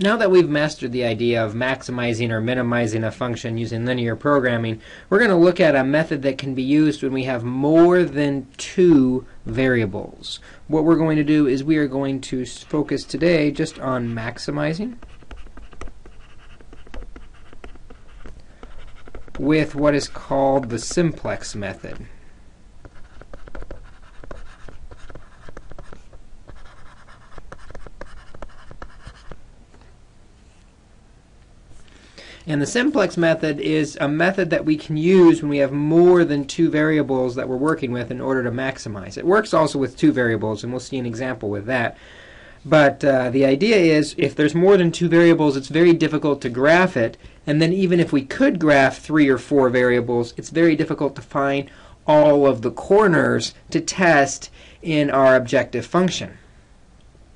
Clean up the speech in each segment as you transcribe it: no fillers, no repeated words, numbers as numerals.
Now that we've mastered the idea of maximizing or minimizing a function using linear programming, we're going to look at a method that can be used when we have more than two variables. What we're going to do is we are going to focus today just on maximizing with what is called the simplex method. And the simplex method is a method that we can use when we have more than two variables that we're working with in order to maximize. It works also with two variables, and we'll see an example with that. But the idea is if there's more than two variables, it's very difficult to graph it. And then even if we could graph 3 or 4 variables, it's very difficult to find all of the corners to test in our objective function.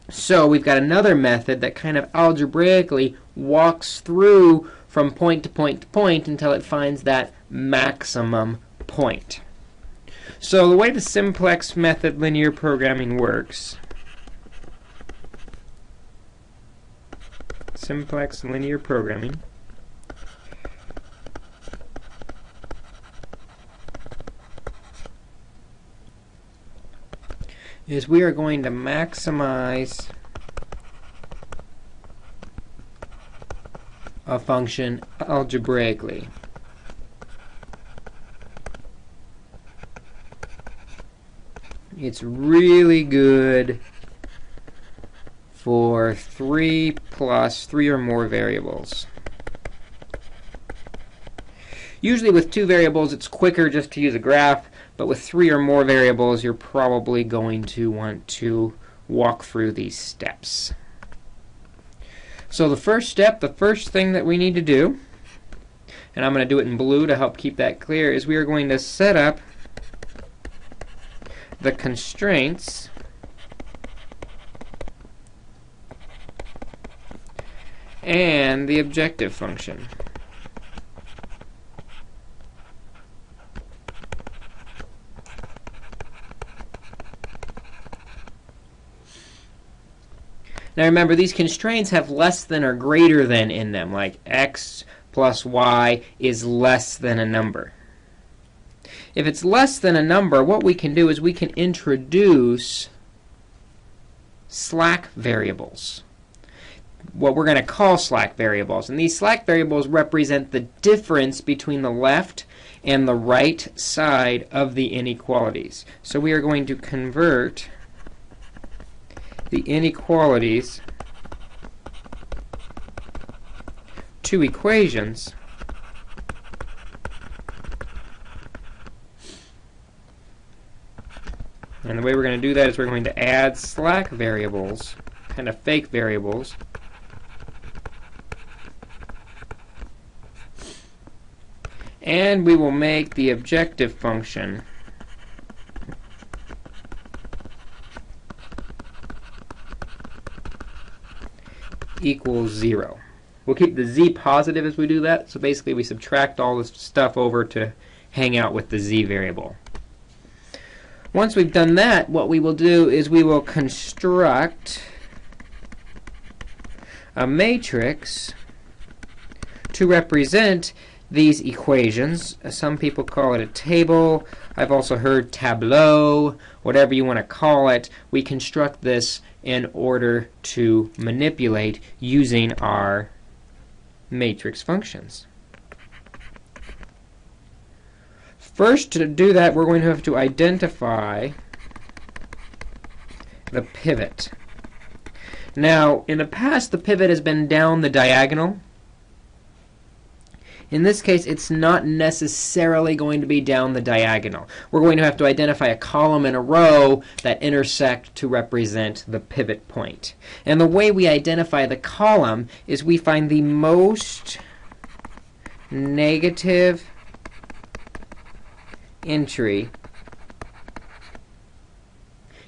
So we've got another method that kind of algebraically walks through from point to point to point until it finds that maximum point. So the way the simplex method linear programming works, simplex linear programming, is we are going to maximize a function algebraically. It's really good for 3 plus 3 or more variables. Usually with 2 variables it's quicker just to use a graph, but with 3 or more variables you're probably going to want to walk through these steps. So the first step, the first thing that we need to do, and I'm going to do it in blue to help keep that clear, is we are going to set up the constraints and the objective function. Now remember, these constraints have less than or greater than in them, like x plus y is less than a number. If it's less than a number, what we can do is we can introduce slack variables, what we're going to call slack variables. And these slack variables represent the difference between the left and the right side of the inequalities. So we are going to convert the inequalities to equations and the way we're going to do that is we're going to add slack variables, kind of fake variables, and we will make the objective function equals 0. We'll keep the z positive as we do that, so basically we subtract all this stuff over to hang out with the z variable. Once we've done that, what we will do is we will construct a matrix to represent these equations. Some people call it a table. I've also heard tableau, whatever you want to call it. We construct this in order to manipulate using our matrix functions. First, to do that, we're going to have to identify the pivot. Now, in the past, the pivot has been down the diagonal. In this case, it's not necessarily going to be down the diagonal. We're going to have to identify a column and a row that intersect to represent the pivot point. And the way we identify the column is we find the most negative entry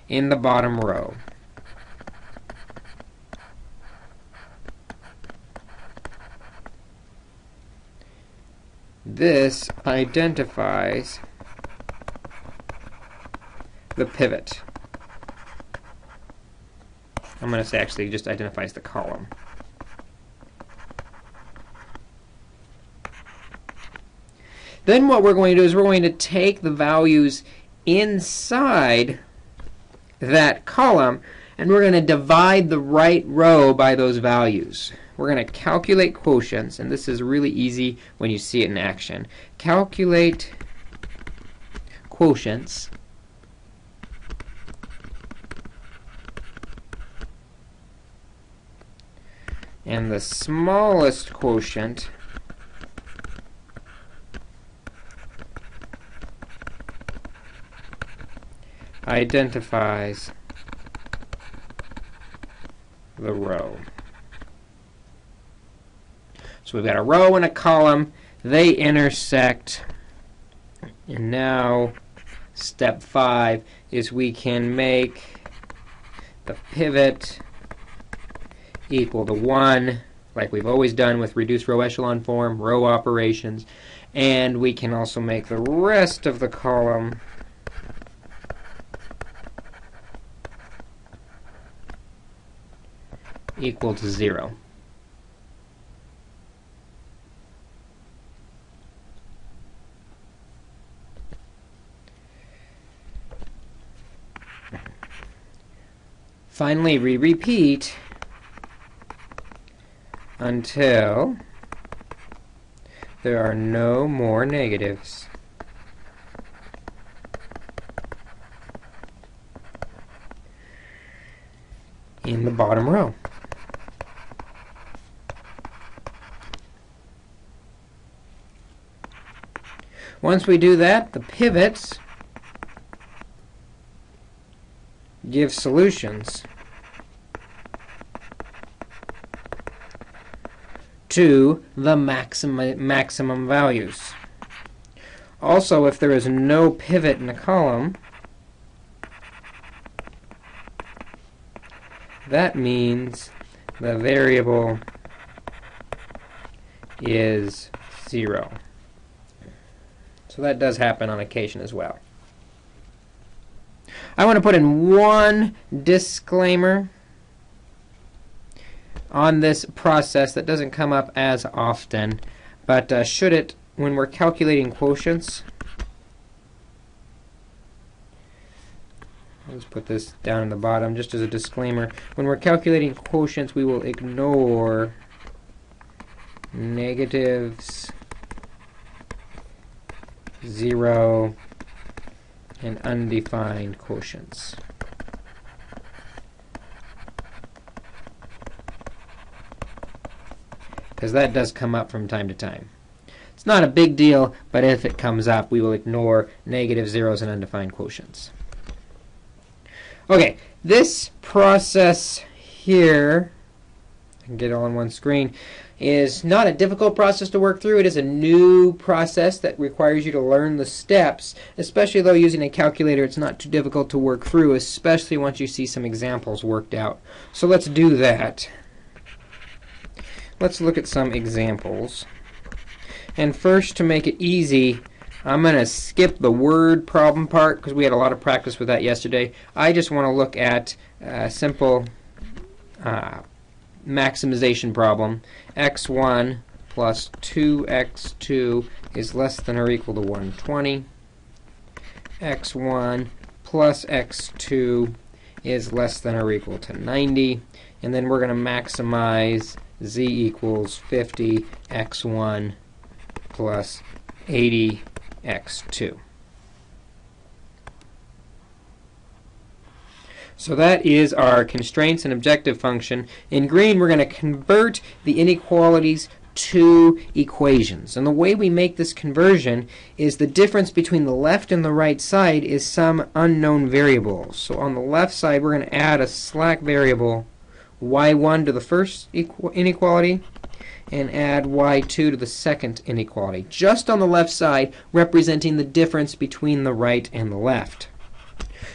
in the bottom row. This identifies the pivot. I'm going to say actually just identifies the column. Then what we're going to do is we're going to take the values inside that column and we're going to divide the right row by those values. We're going to calculate quotients, and this is really easy when you see it in action. Calculate quotients and the smallest quotient identifies the row. So we've got a row and a column, they intersect, and now step 5 is we can make the pivot equal to 1, like we've always done with reduced row echelon form, row operations, and we can also make the rest of the column equal to 0. Finally, we repeat until there are no more negatives. In the bottom row. Once we do that, the pivots give solutions to the maximum values. Also, if there is no pivot in a column, that means the variable is 0. So that does happen on occasion as well. I want to put in one disclaimer on this process that doesn't come up as often, but should it when we're calculating quotients. Let's put this down in the bottom just as a disclaimer. When we're calculating quotients, we will ignore negatives, 0, and undefined quotients. Because that does come up from time to time. It's not a big deal, but if it comes up, we will ignore negative zeros and undefined quotients. Okay, this process here, I can get it all on one screen, is not a difficult process to work through. It is a new process that requires you to learn the steps, especially though using a calculator it's not too difficult to work through, especially once you see some examples worked out. So let's do that. Let's look at some examples. And first, to make it easy, I'm going to skip the word problem part because we had a lot of practice with that yesterday. I just want to look at a simple maximization problem. x1 plus 2x2 is less than or equal to 120. x1 plus x2 is less than or equal to 90. And then we're going to maximize z equals 50 x1 plus 80 x2. So that is our constraints and objective function. In green, we're going to convert the inequalities to equations. And the way we make this conversion is the difference between the left and the right side is some unknown variable. So on the left side, we're going to add a slack variable y1 to the first inequality and add y2 to the second inequality, just on the left side, representing the difference between the right and the left.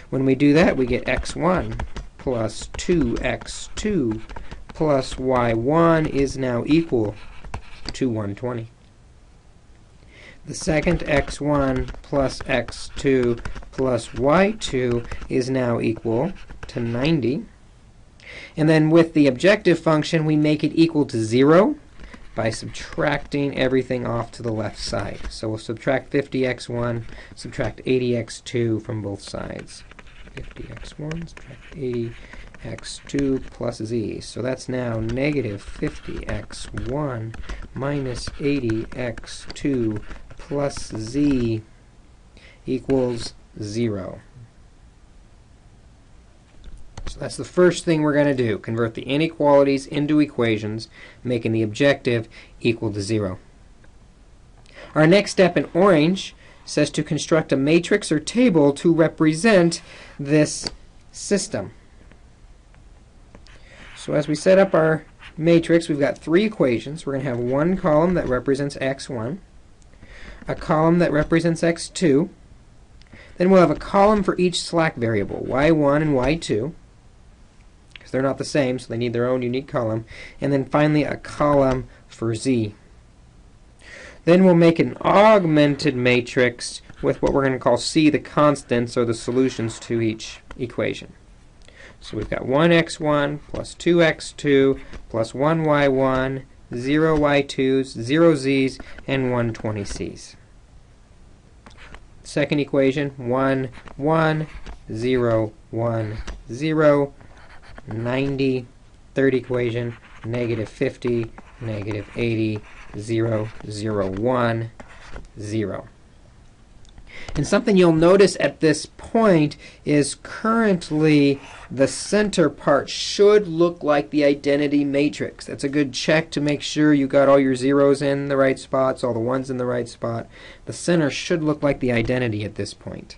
When we do that, we get x1 plus 2x2 plus y1 is now equal to 120. The second x1 plus x2 plus y2 is now equal to 90. And then with the objective function, we make it equal to 0 by subtracting everything off to the left side. So we'll subtract 50x1, subtract 80x2 from both sides. 50x1, subtract 80x2 plus z. So that's now negative 50x1 minus 80x2 plus z equals 0. So that's the first thing we're going to do, convert the inequalities into equations, making the objective equal to 0. Our next step in orange says to construct a matrix or table to represent this system. So as we set up our matrix, we've got 3 equations. We're going to have one column that represents x1, a column that represents x2, then we'll have a column for each slack variable, y1 and y2. They're not the same, so they need their own unique column. And then finally a column for z. Then we'll make an augmented matrix with what we're going to call c, the constants, or the solutions to each equation. So we've got 1x1 plus 2x2 plus 1y1, 0 y2s, 0 z's, and 120 c's. Second equation, 1, 1, 0, 1, 0, 90. Third equation, negative 50, negative 80, 0, 0, 1, 0. And something you'll notice at this point is currently the center part should look like the identity matrix. That's a good check to make sure you got all your zeros in the right spots, all the ones in the right spot. The center should look like the identity at this point.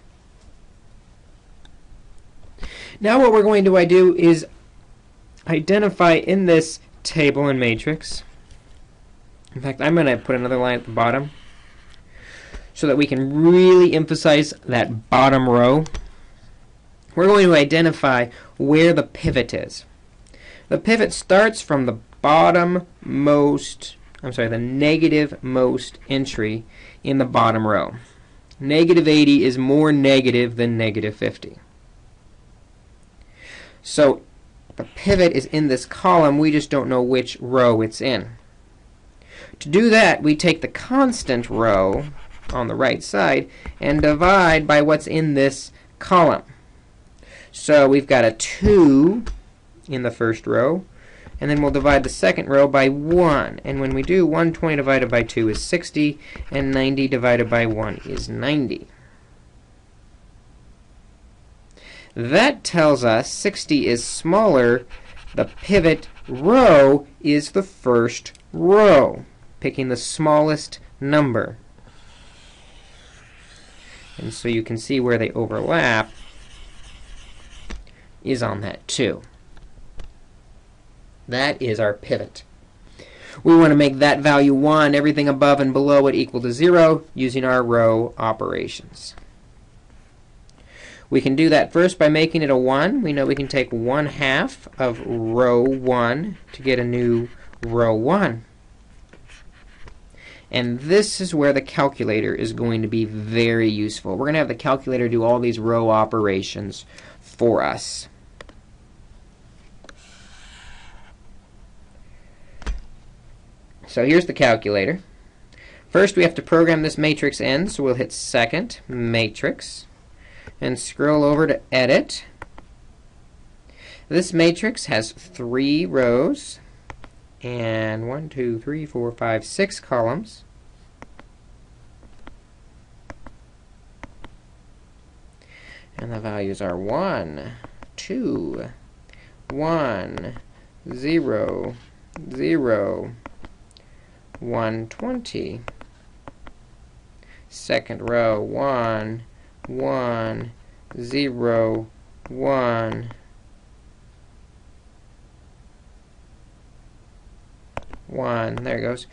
Now what we're going to do is identify in this table and matrix. In fact, I'm going to put another line at the bottom so that we can really emphasize that bottom row. We're going to identify where the pivot is. The pivot starts from the the negative most entry in the bottom row. Negative 80 is more negative than negative 50. So the pivot is in this column, we just don't know which row it's in. To do that, we take the constant row on the right side and divide by what's in this column. So we've got a 2 in the first row, and then we'll divide the second row by 1. And when we do, 120 divided by 2 is 60, and 90 divided by 1 is 90. That tells us 60 is smaller. The pivot row is the first row, picking the smallest number. And so you can see where they overlap is on that 2. That is our pivot. We want to make that value 1, everything above and below it equal to 0, using our row operations. We can do that first by making it a 1. We know we can take 1/2 of row 1 to get a new row 1. And this is where the calculator is going to be very useful. We're going to have the calculator do all these row operations for us. So here's the calculator. First we have to program this matrix in, so we'll hit second, matrix, and scroll over to edit. This matrix has 3 rows and 1, 2, 3, 4, 5, 6 columns. And the values are 1, 2, 1, 0, 0, 120. Second row, 1, 1, 0, 1, 1, there it goes,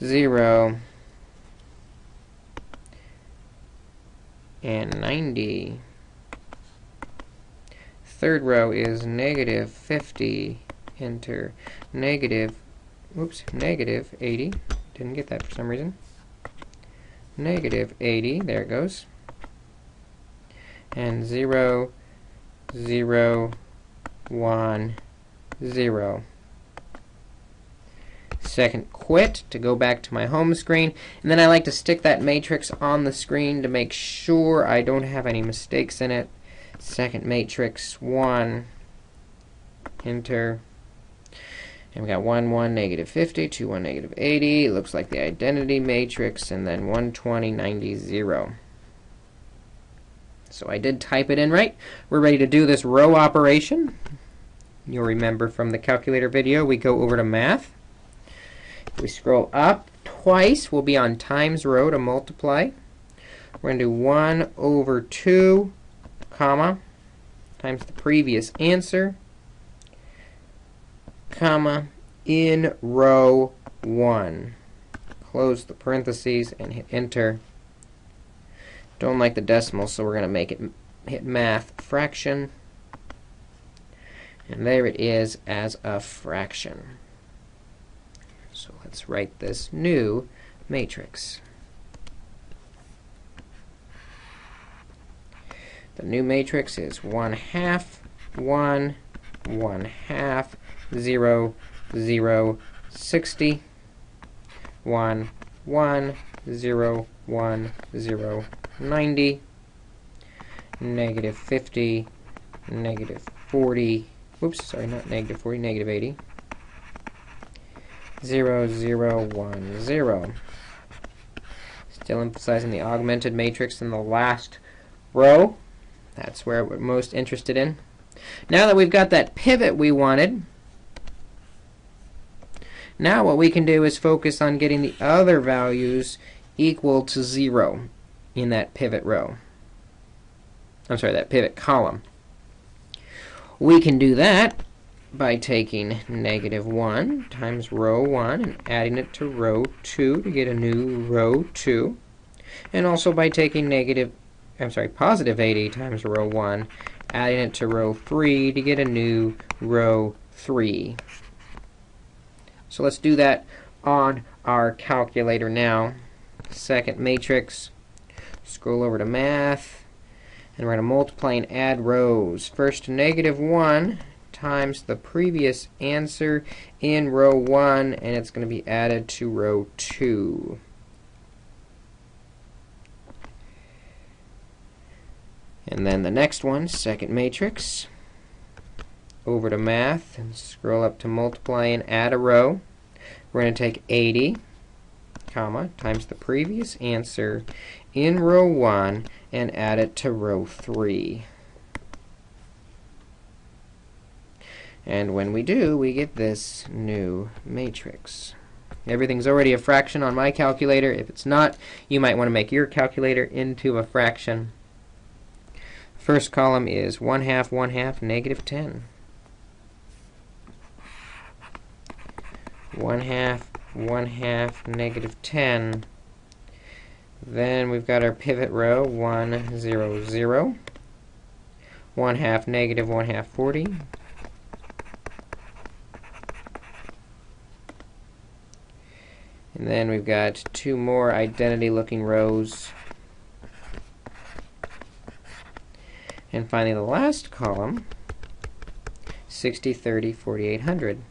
0, and 90. Third row is negative 50, enter, negative 80, didn't get that for some reason, negative 80, there it goes, and 0, 0, 1, 0. Second, quit to go back to my home screen. And then I like to stick that matrix on the screen to make sure I don't have any mistakes in it. Second matrix, 1, enter. And we got 1, 1, negative 50, 2, 1, negative 80. It looks like the identity matrix, and then 120, 90, 0. So I did type it in right. We're ready to do this row operation. You'll remember from the calculator video, we go over to math. If we scroll up twice, we'll be on times row to multiply. We're going to do 1 over 2, comma, times the previous answer, comma, in row 1. Close the parentheses and hit enter. Don't like the decimal, so we're going to make it hit math fraction. And there it is as a fraction. So let's write this new matrix. The new matrix is 1/2, 1, 1/2, 0, 0, 60, 1, 1, 0, 1, 0, 90, negative 50, negative 40, whoops, sorry, not negative 40, negative 80, 0, 0, 1, 0. Still emphasizing the augmented matrix in the last row. That's where we're most interested in. Now that we've got that pivot we wanted, now what we can do is focus on getting the other values equal to 0 in that pivot row. I'm sorry, that pivot column. We can do that by taking negative 1 times row 1 and adding it to row 2 to get a new row 2. And also by taking positive 80 times row 1, adding it to row 3 to get a new row 3. So let's do that on our calculator now. Second matrix, scroll over to math, and we're going to multiply and add rows. First, negative 1 times the previous answer in row 1, and it's going to be added to row 2. And then the next one, second matrix, over to math, and scroll up to multiply and add a row. We're going to take 80, comma, times the previous answer in row 1 and add it to row 3. And when we do, we get this new matrix. Everything's already a fraction on my calculator. If it's not, you might want to make your calculator into a fraction. First column is 1/2, 1/2, negative 10. 1/2, 1/2, negative 10. Then we've got our pivot row, 1, 0, 0. 1/2, negative 1/2, 40. And then we've got two more identity-looking rows. And finally, the last column, 60, 30, 4800.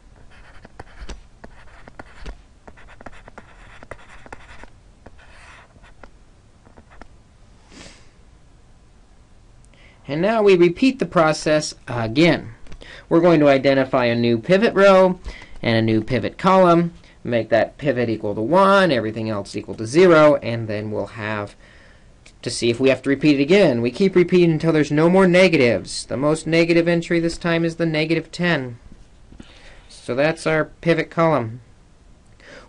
And now we repeat the process again. We're going to identify a new pivot row and a new pivot column, make that pivot equal to 1, everything else equal to 0, and then we'll have to see if we have to repeat it again. We keep repeating until there's no more negatives. The most negative entry this time is the negative 10. So that's our pivot column.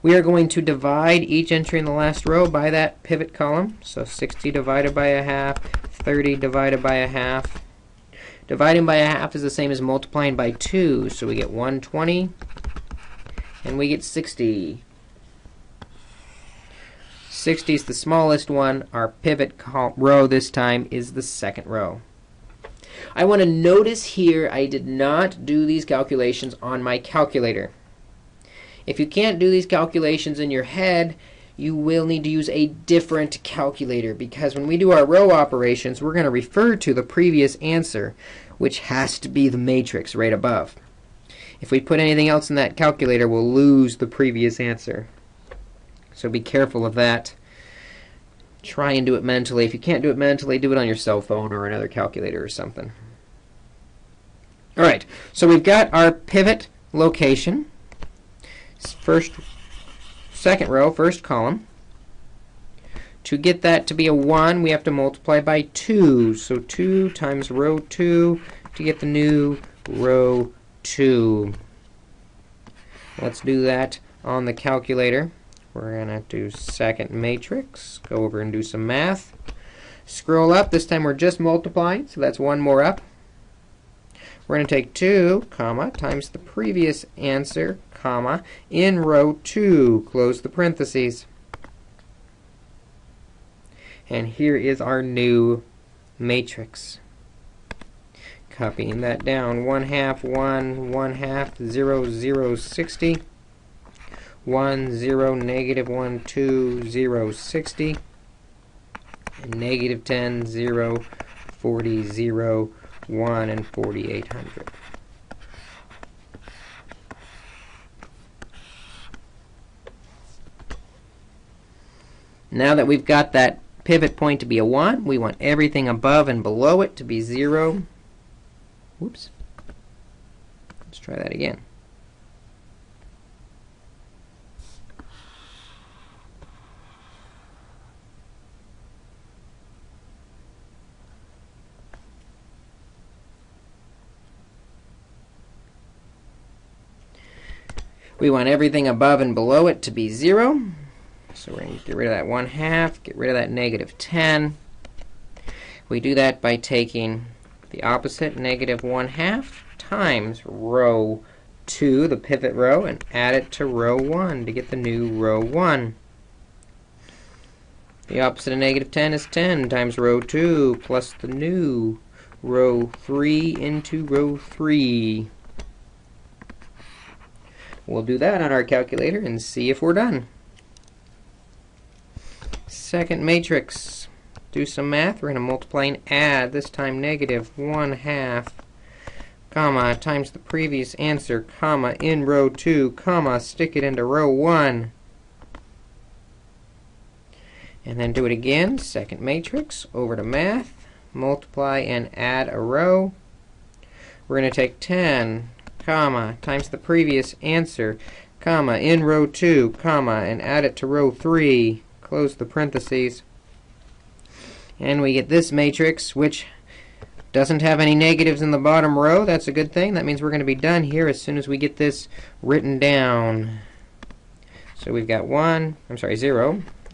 We are going to divide each entry in the last row by that pivot column. So 60 divided by 1/2, 30 divided by 1/2. Dividing by 1/2 is the same as multiplying by 2, so we get 120, and we get 60. 60 is the smallest one. Our pivot row this time is the second row. I want to notice here I did not do these calculations on my calculator. If you can't do these calculations in your head, you will need to use a different calculator, because when we do our row operations, we're going to refer to the previous answer, which has to be the matrix right above. If we put anything else in that calculator, we'll lose the previous answer. So be careful of that. Try and do it mentally. If you can't do it mentally, do it on your cell phone or another calculator or something. All right, so we've got our pivot location. Second row, first column. To get that to be a 1, we have to multiply by 2. So 2 times row 2 to get the new row 2. Let's do that on the calculator. We're going to do second matrix. Go over and do some math. Scroll up. This time we're just multiplying, so that's one more up. We're going to take 2, comma, times the previous answer, comma, in row 2. Close the parentheses. And here is our new matrix. Copying that down. 1/2, 1, 1/2, 0, 0, 60. 1, 0, negative 1, 2, 0, 60. And negative 10, 0, 40, 0, 1, and 4,800. Now that we've got that pivot point to be a 1, we want everything above and below it to be 0. Whoops. Let's try that again. We want everything above and below it to be 0. So we're going to get rid of that 1/2, get rid of that negative 10. We do that by taking the opposite, negative 1/2, times row 2, the pivot row, and add it to row 1 to get the new row 1. The opposite of negative 10 is 10 times row 2 plus the new row 3 into row 3. We'll do that on our calculator and see if we're done. Second matrix. Do some math. We're going to multiply and add, this time negative 1/2, comma, times the previous answer, comma, in row 2, comma, stick it into row 1. And then do it again. Second matrix. Over to math. Multiply and add a row. We're going to take 10, comma, times the previous answer, comma, in row 2, comma, and add it to row 3. Close the parentheses. And we get this matrix, which doesn't have any negatives in the bottom row. That's a good thing. That means we're going to be done here as soon as we get this written down. So we've got 0,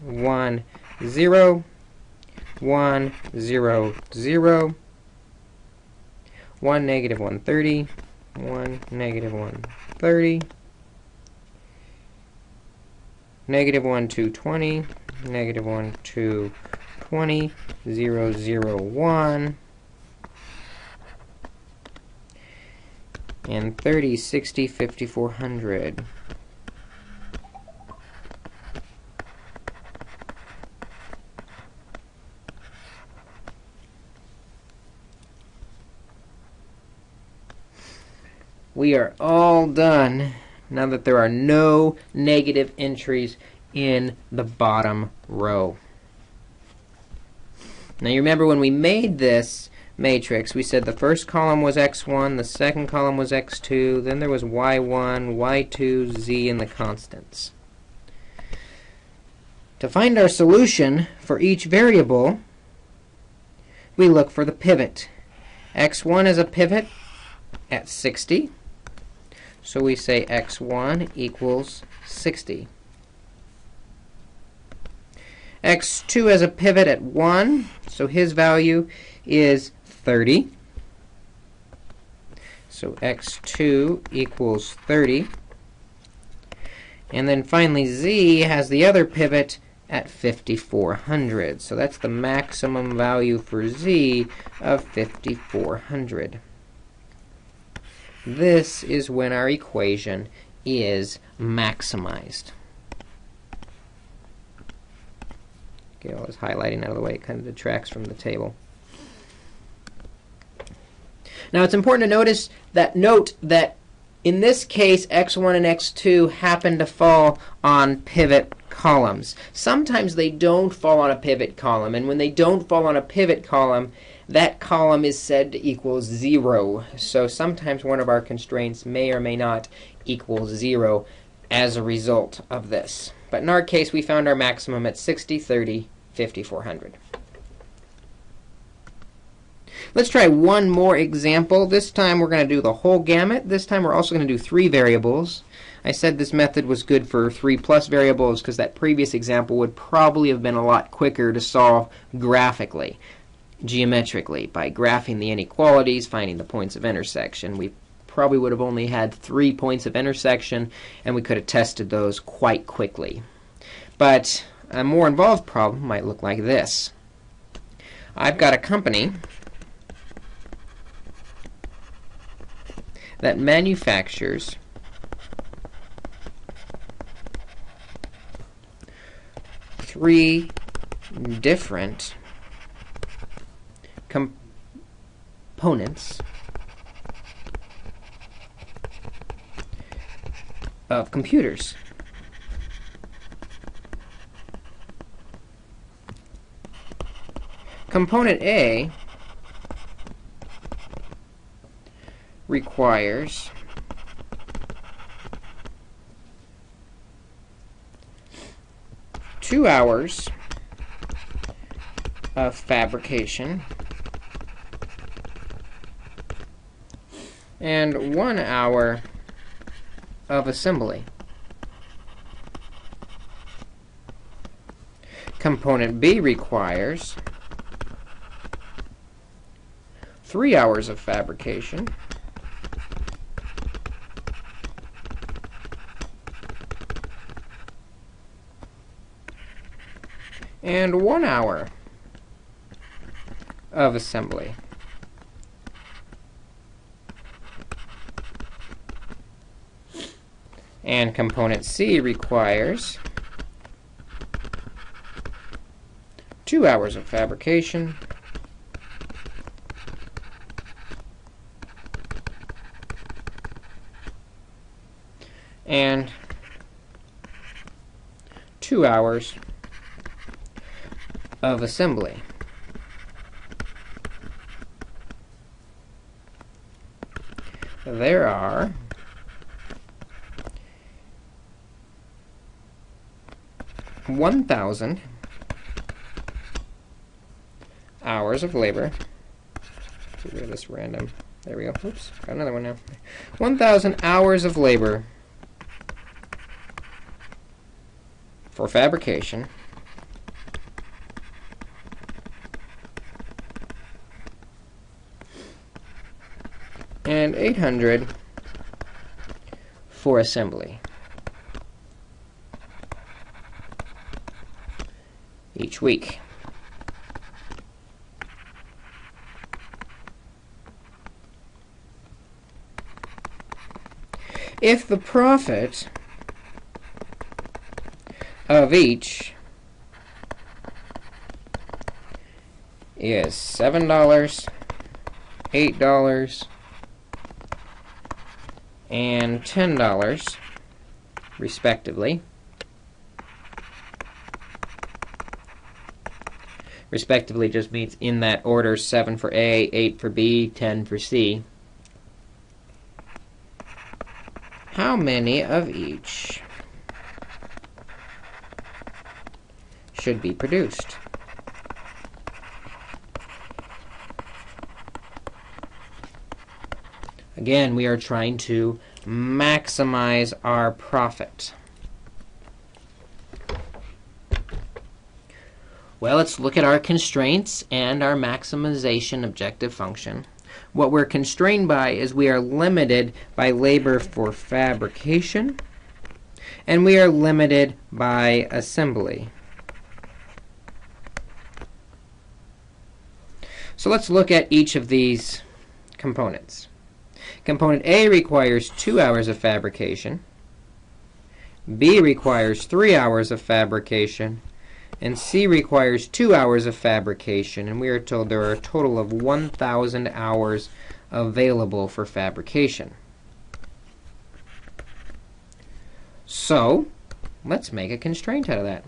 1, 0, 1, 0, 0, 1, negative 130, 1, negative 130, negative 1, 220, negative 1, 220, 0, 0, 1, and 30, 60, 5,400. We are all done now that there are no negative entries in the bottom row. Now you remember when we made this matrix, we said the first column was x1, the second column was x2, then there was y1, y2, z, and the constants. To find our solution for each variable, we look for the pivot. x1 is a pivot at 60. So we say x1 equals 60. x2 has a pivot at 1, so his value is 30. So x2 equals 30. And then finally z has the other pivot at 5,400. So that's the maximum value for z of 5,400. This is when our equation is maximized. Okay, all this highlighting out of the way, it kind of detracts from the table. Now it's important to note that In this case, x1 and x2 happen to fall on pivot columns. Sometimes they don't fall on a pivot column, and when they don't fall on a pivot column, that column is said to equal 0. So sometimes one of our constraints may or may not equal 0 as a result of this. But in our case, we found our maximum at 60, 30, 5400. Let's try one more example. This time we're going to do the whole gamut. This time we're also going to do 3 variables. I said this method was good for 3+ variables because that previous example would probably have been a lot quicker to solve graphically, geometrically, by graphing the inequalities, finding the points of intersection. We probably would have only had 3 points of intersection, and we could have tested those quite quickly. But a more involved problem might look like this. I've got a company that manufactures three different components of computers. Component A requires two hours of fabrication and 1 hour of assembly. Component B requires 3 hours of fabrication and 1 hour of assembly. And component C requires 2 hours of fabrication and 2 hours of assembly. There are 1,000 hours of labor. Get rid of this random. There we go. Oops, got another one now. 1,000 hours of labor for fabrication and 800 for assembly each week. If the profit of each is $7, $8, and $10, respectively. Respectively just means in that order: 7 for A, 8 for B, 10 for C. How many of each should be produced? Again, we are trying to maximize our profit. Well, let's look at our constraints and our maximization objective function. What we're constrained by is we are limited by labor for fabrication, and we are limited by assembly. So let's look at each of these components. Component A requires 2 hours of fabrication. B requires 3 hours of fabrication. And C requires 2 hours of fabrication. And we are told there are a total of 1,000 hours available for fabrication. So let's make a constraint out of that.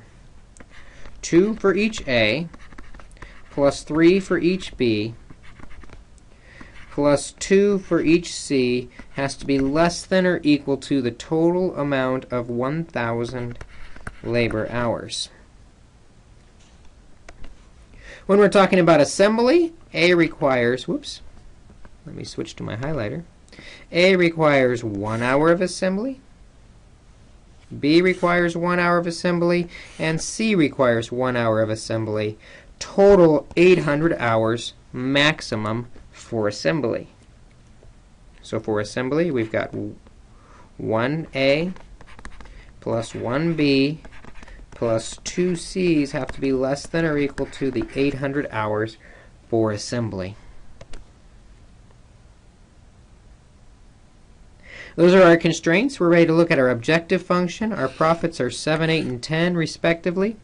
2 for each A, plus 3 for each B, plus 2 for each C has to be less than or equal to the total amount of 1,000 labor hours. When we're talking about assembly, A requires, whoops, let me switch to my highlighter. A requires 1 hour of assembly, B requires 1 hour of assembly, and C requires 1 hour of assembly. Total 800 hours maximum for assembly. So for assembly, we've got 1A plus 1B plus 2 C's have to be less than or equal to the 800 hours for assembly. Those are our constraints. We're ready to look at our objective function. Our profits are 7, 8, and 10 respectively.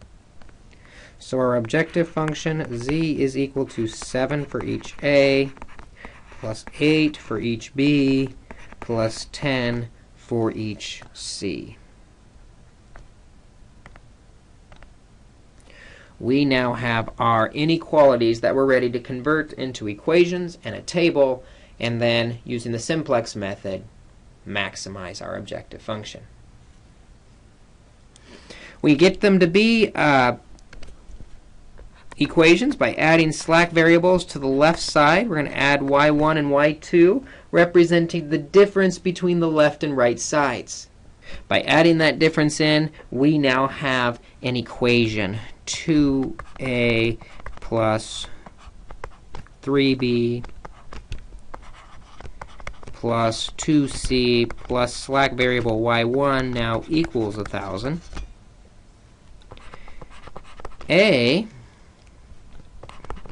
So our objective function, z is equal to 7 for each A, plus 8 for each B, plus 10 for each C. We now have our inequalities that we're ready to convert into equations and a table, and then, using the simplex method, maximize our objective function. We get them to be equations by adding slack variables to the left side. We're going to add y1 and y2, representing the difference between the left and right sides. By adding that difference in, we now have an equation. 2a plus 3b plus 2c plus slack variable y1 now equals 1,000. A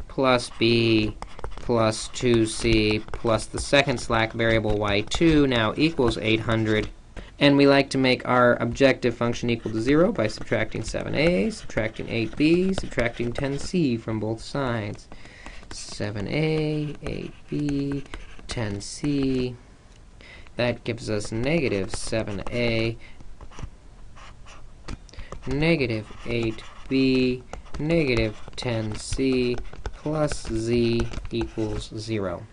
plus b plus 2c plus the second slack variable y2 now equals 800. And we like to make our objective function equal to 0 by subtracting 7a, subtracting 8b, subtracting 10c from both sides. 7a, 8b, 10c. That gives us negative 7a, negative 8b, negative 10c, plus z equals 0.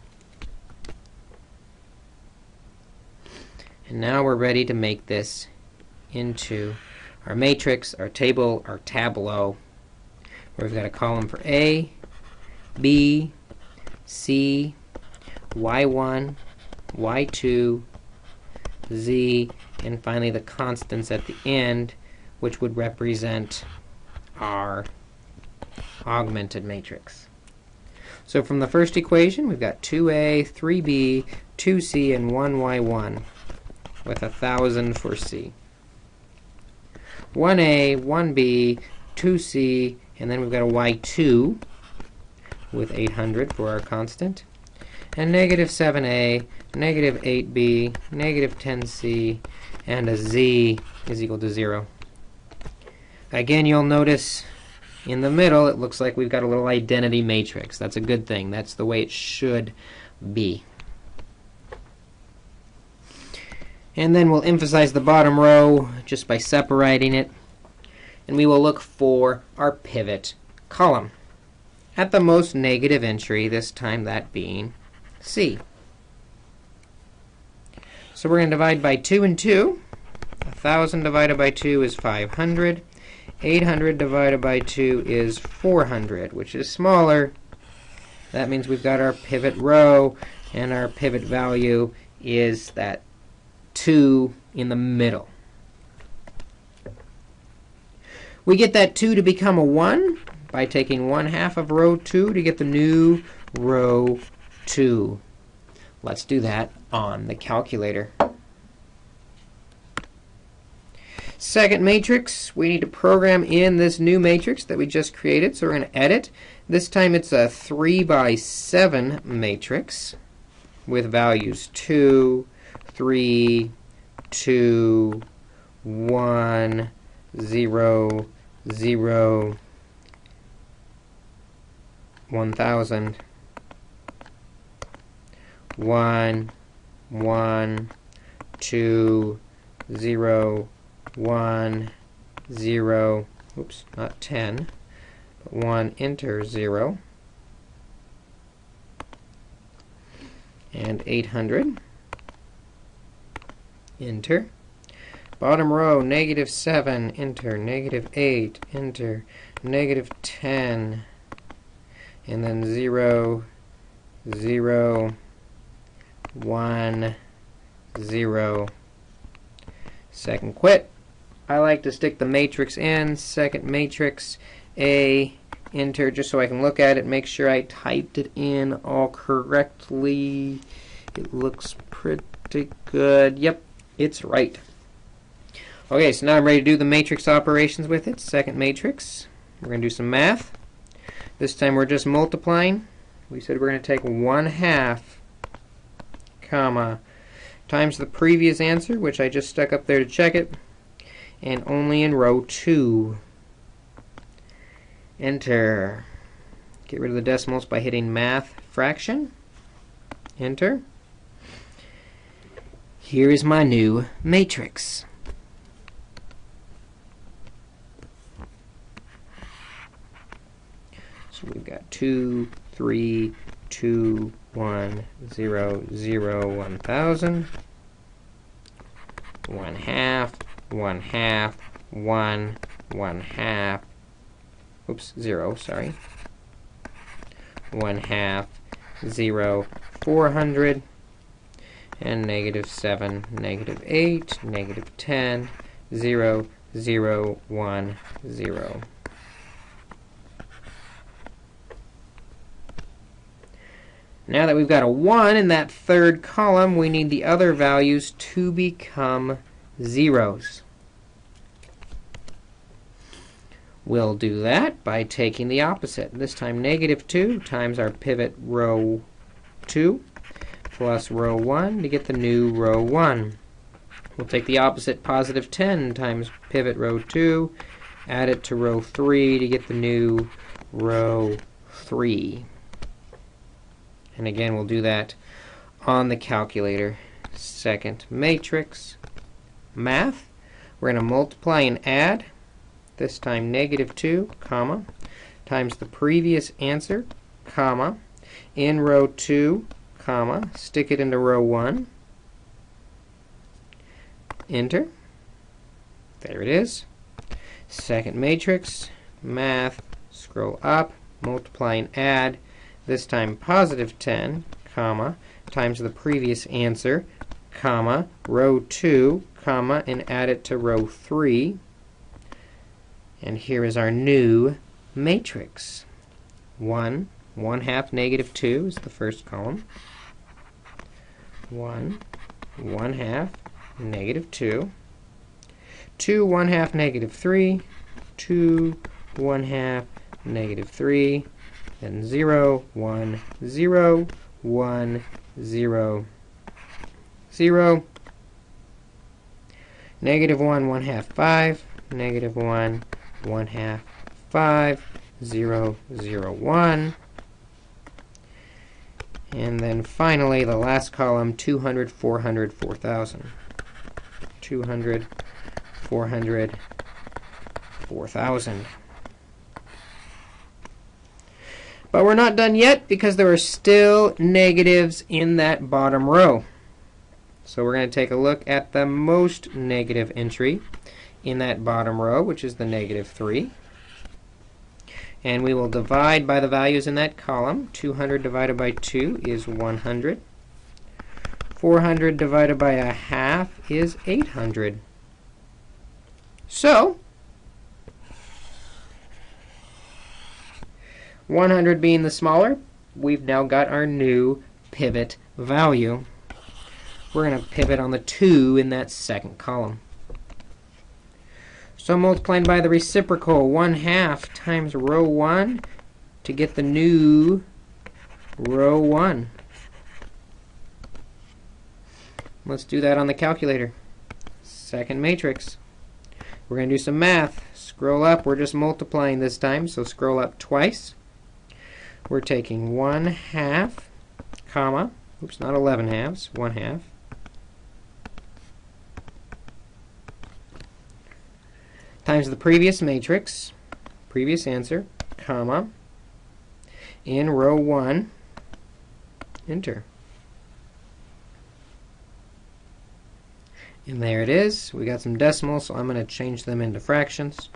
And now we're ready to make this into our matrix, our table, our tableau, where we've got a column for A, B, C, y1, y2, z, and finally the constants at the end, which would represent our augmented matrix. So from the first equation, we've got 2a, 3b, 2c, and 1y1. With 1,000 for C. 1a, 1b, 2c, and then we've got a y2 with 800 for our constant, and negative 7a, negative 8b, negative 10c, and a z is equal to 0. Again, you'll notice in the middle it looks like we've got a little identity matrix. That's a good thing. That's the way it should be. And then we'll emphasize the bottom row just by separating it. And we will look for our pivot column at the most negative entry, this time that being C. So we're going to divide by 2 and 2. 1,000 divided by 2 is 500. 800 divided by 2 is 400, which is smaller. That means we've got our pivot row, and our pivot value is that 2 in the middle. We get that 2 to become a 1 by taking 1/2 of row 2 to get the new row 2. Let's do that on the calculator. Second matrix, we need to program in this new matrix that we just created, so we're going to edit. This time it's a 3 by 7 matrix with values 2, 3, 2, 1, 0, 0, 1,000, 1, 1, 2, 0, 1, 0, oops, not 10, but 1, enter 0, and 800, enter. Bottom row, negative 7, enter, negative 8, enter, negative 10, and then 0, 0, 1, 0. Second quit. I like to stick the matrix in, second matrix, A, enter, just so I can look at it, make sure I typed it in all correctly. It looks pretty good. Yep, it's right. Okay, so now I'm ready to do the matrix operations with it. Second matrix. We're going to do some math. This time we're just multiplying. We said we're going to take 1/2, comma, times the previous answer, which I just stuck up there to check it, and only in row 2. Enter. Get rid of the decimals by hitting math fraction. Enter. Here is my new matrix. So we've got 2, 3, 2, 1, 0, 0, 1,000, 1/2, 1/2, 1, 1/2, oops, 0, sorry, 1/2, 0, 400, and negative 7, negative 8, negative 10, 0, 0, 1, 0. Now that we've got a 1 in that third column, we need the other values to become zeros. We'll do that by taking the opposite. This time negative 2 times our pivot row 2 plus row 1 to get the new row 1. We'll take the opposite, positive 10 times pivot row 2, add it to row 3 to get the new row 3. And again, we'll do that on the calculator. Second matrix, math. We're going to multiply and add. This time negative 2, comma, times the previous answer, comma, in row 2, comma, stick it into row 1. Enter. There it is. Second matrix, math, scroll up, multiply and add. This time positive 10, comma, times the previous answer, comma, row 2, comma, and add it to row 3. And here is our new matrix. 1, 1/2, negative 2 is the first column. 1, 1/2, negative 2. 2, 1/2, negative 3. 2, 1/2, negative 3. Then 0, 1, 0, 1, 0, 0. Negative 1, 1/2, 5. Negative 1, 1/2, 5. 0, 0, 1. And then finally, the last column, 200, 400, 4,000. 200, 400, 4,000. But we're not done yet because there are still negatives in that bottom row. So we're going to take a look at the most negative entry in that bottom row, which is the negative 3. And we will divide by the values in that column. 200 divided by 2 is 100. 400 divided by 1/2 is 800. So 100 being the smaller, we've now got our new pivot value. We're going to pivot on the 2 in that second column. So multiplying by the reciprocal, 1/2 times row 1 to get the new row 1. Let's do that on the calculator. Second matrix. We're going to do some math. Scroll up. We're just multiplying this time, so scroll up twice. We're taking 1/2, comma, oops, not 11/2, 1/2, times the previous matrix, previous answer, comma, in row 1, enter. And there it is. We got some decimals, so I'm going to change them into fractions.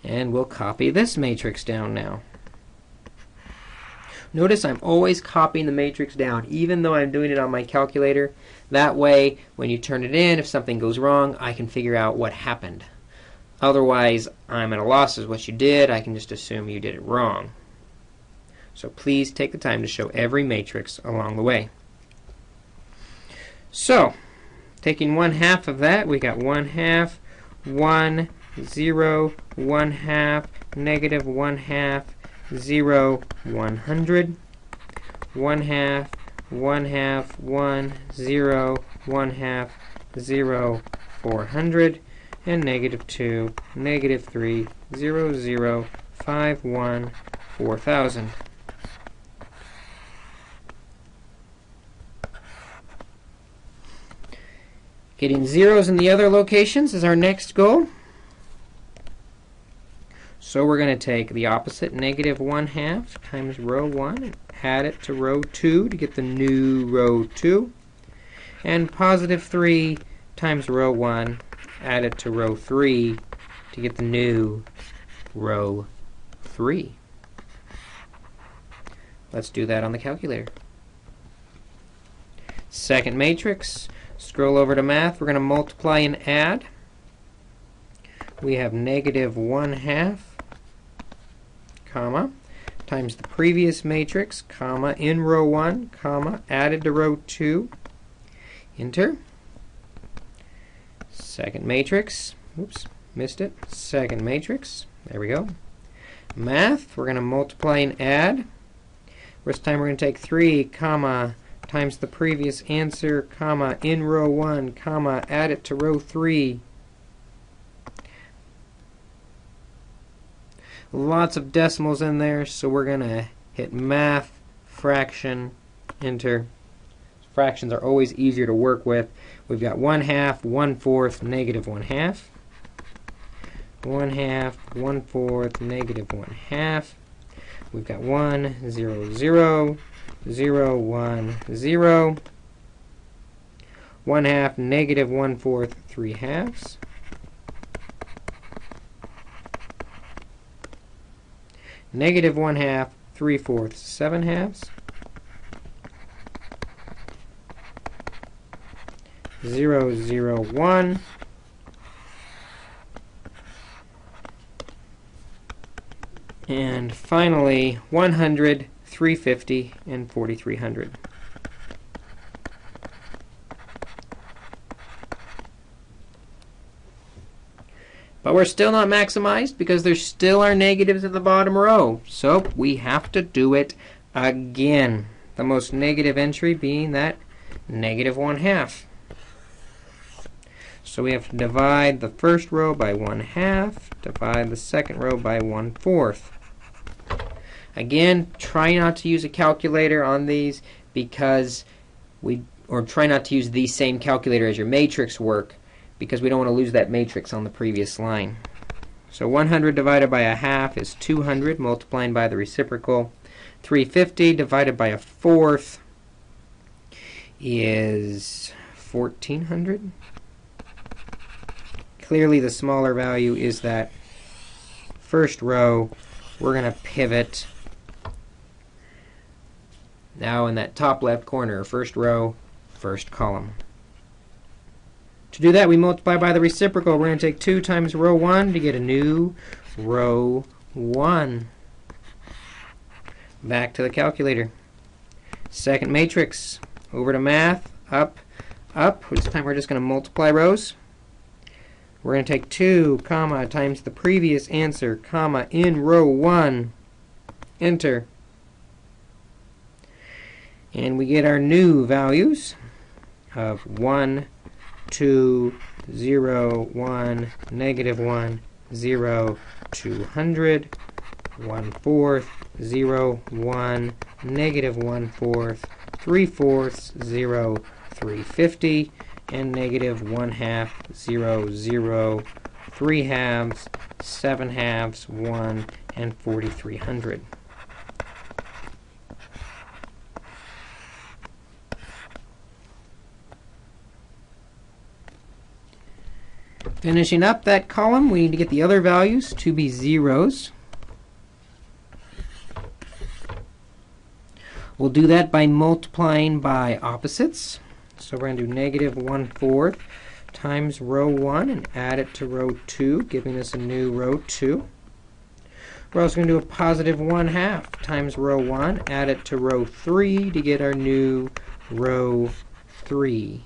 And we'll copy this matrix down now. Notice I'm always copying the matrix down, even though I'm doing it on my calculator. That way, when you turn it in, if something goes wrong, I can figure out what happened. Otherwise, I'm at a loss as what you did. I can just assume you did it wrong. So please take the time to show every matrix along the way. So, taking 1/2 of that, we got 1/2, 1, 0, 1/2, negative 1/2, 0, 100, 1/2, 1/2, 1, 0, 1/2, 0, 400, and negative 2, negative 3, 0, 0, 5, 1, 4,000. Getting zeros in the other locations is our next goal. So we're going to take the opposite, negative 1/2 times row 1, and add it to row 2 to get the new row 2. And positive 3 times row 1, add it to row 3 to get the new row 3. Let's do that on the calculator. Second matrix, scroll over to math. We're going to multiply and add. We have negative 1/2, comma, times the previous matrix, comma, in row 1, comma, added to row 2, enter. Second matrix, oops, missed it, second matrix, there we go. Math, we're going to multiply and add. This time we're going to take 3, comma, times the previous answer, comma, in row 1, comma, add it to row 3. Lots of decimals in there, so we're going to hit math, fraction, enter. Fractions are always easier to work with. We've got 1/2, 1/4, negative 1/2. 1/2, 1/4, negative 1/2. We've got 1, 0, 0, 0, 1, 0. 1/2, negative 1/4, 3/2. Negative 1/2, 3/4, 7/2. 0, 0, 1. And finally, 100, 350, and 4,300. But we're still not maximized because there still are negatives in the bottom row. So we have to do it again. The most negative entry being that negative 1/2. So we have to divide the first row by 1/2, divide the second row by 1/4. Again, try not to use a calculator on these because try not to use the same calculator as your matrix work, because we don't want to lose that matrix on the previous line. So 100 divided by 1/2 is 200, multiplying by the reciprocal. 350 divided by 1/4 is 1,400. Clearly the smaller value is that first row. We're going to pivot now in that top left corner, first row, first column. To do that, we multiply by the reciprocal. We're going to take 2 times row 1 to get a new row 1. Back to the calculator. Second matrix, over to math, up, up. This time we're just going to multiply rows. We're going to take 2, comma, times the previous answer, comma, in row 1, enter. And we get our new values of 1, 2, 0, 1, negative 1, 0, 200, 1/4, 0, 1, negative 1/4, 3/4, 0, 350, and negative 1/2, 0, 0, 3/2, 7/2, 1, and 4,300. Finishing up that column, we need to get the other values to be zeros. We'll do that by multiplying by opposites. So we're going to do negative 1/4 times row 1 and add it to row 2, giving us a new row 2. We're also going to do a positive 1/2 times row 1, add it to row 3 to get our new row 3.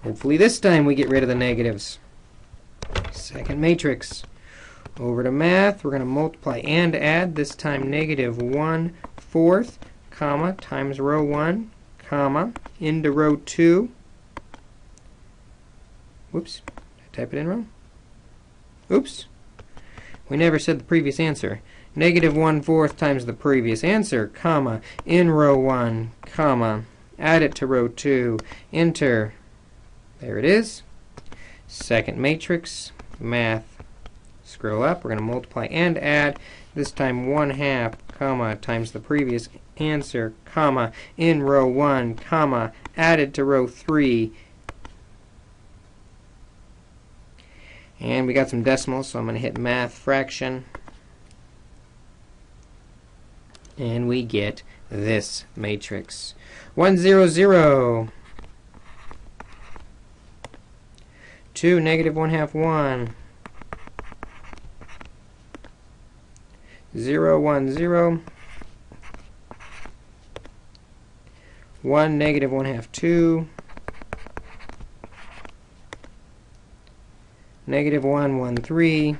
Hopefully this time we get rid of the negatives. Second matrix. Over to math, we're going to multiply and add, this time negative 1/4, comma, times row 1, comma, into row 2. Whoops, did I type it in wrong? Oops, we never said the previous answer. Negative 1/4 times the previous answer, comma, in row 1, comma, add it to row 2, enter. There it is. Second matrix, math. Scroll up, we're going to multiply and add, this time 1/2, comma, times the previous answer, comma, in row 1, comma, added to row 3. And we got some decimals, so I'm going to hit math fraction. And we get this matrix. 1, 0, 0. 2, negative 1/2, 1. 0, 1, 0. 1, negative 1/2, 2. Negative 1, 1, 3.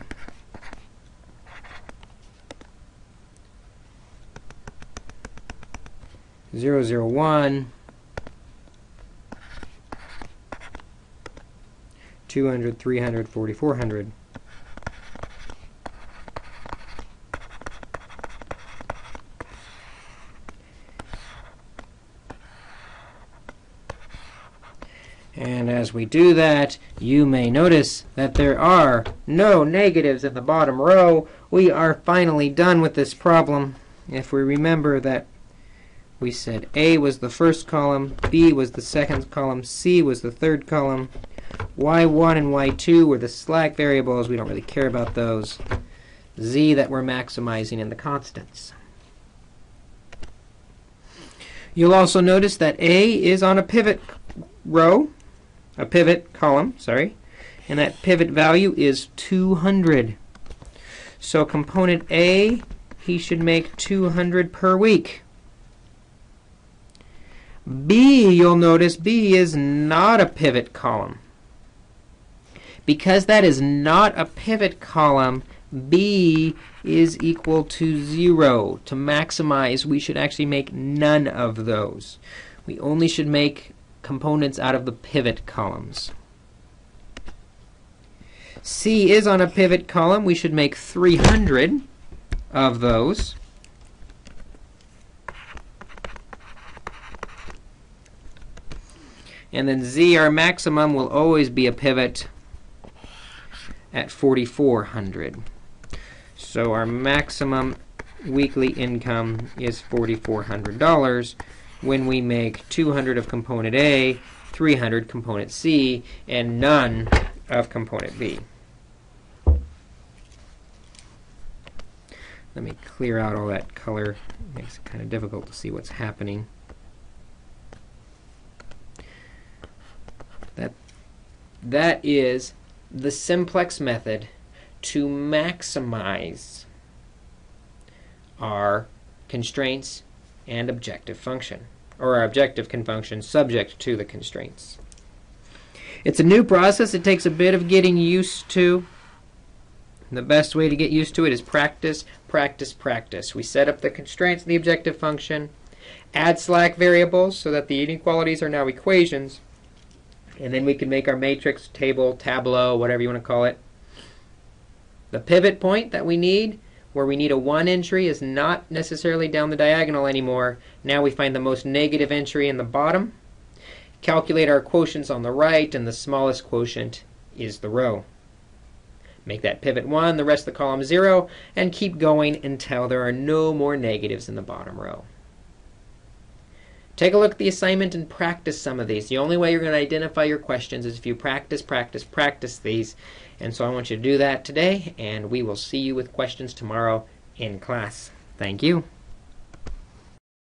0, 0, 1. 200, 300, 4,400. And as we do that, you may notice that there are no negatives in the bottom row. We are finally done with this problem. If we remember that we said A was the first column, B was the second column, C was the third column, y1 and y2 were the slack variables. We don't really care about those. Z that we're maximizing in the constants. You'll also notice that A is on a pivot row, a pivot column, sorry, and that pivot value is 200. So component A, he should make 200 per week. B, you'll notice B is not a pivot column. Because that is not a pivot column, B is equal to 0. To maximize, we should actually make none of those. We only should make components out of the pivot columns. C is on a pivot column. We should make 300 of those. And then Z, our maximum, will always be a pivot at 4,400. So our maximum weekly income is $4,400 when we make 200 of component A, 300 component C, and none of component B. Let me clear out all that color. It makes it kind of difficult to see what's happening. That is the simplex method to maximize our constraints and objective function, or our objective function subject to the constraints. It's a new process. It takes a bit of getting used to. The best way to get used to it is practice, practice, practice. We set up the constraints of the objective function, add slack variables so that the inequalities are now equations, and then we can make our matrix, table, tableau, whatever you want to call it. The pivot point that we need, where we need a 1 entry, is not necessarily down the diagonal anymore. Now we find the most negative entry in the bottom. calculate our quotients on the right, and the smallest quotient is the row. Make that pivot 1, the rest of the column 0, and keep going until there are no more negatives in the bottom row. Take a look at the assignment and practice some of these. The only way you're going to identify your questions is if you practice these. And so I want you to do that today, and we will see you with questions tomorrow in class. Thank you.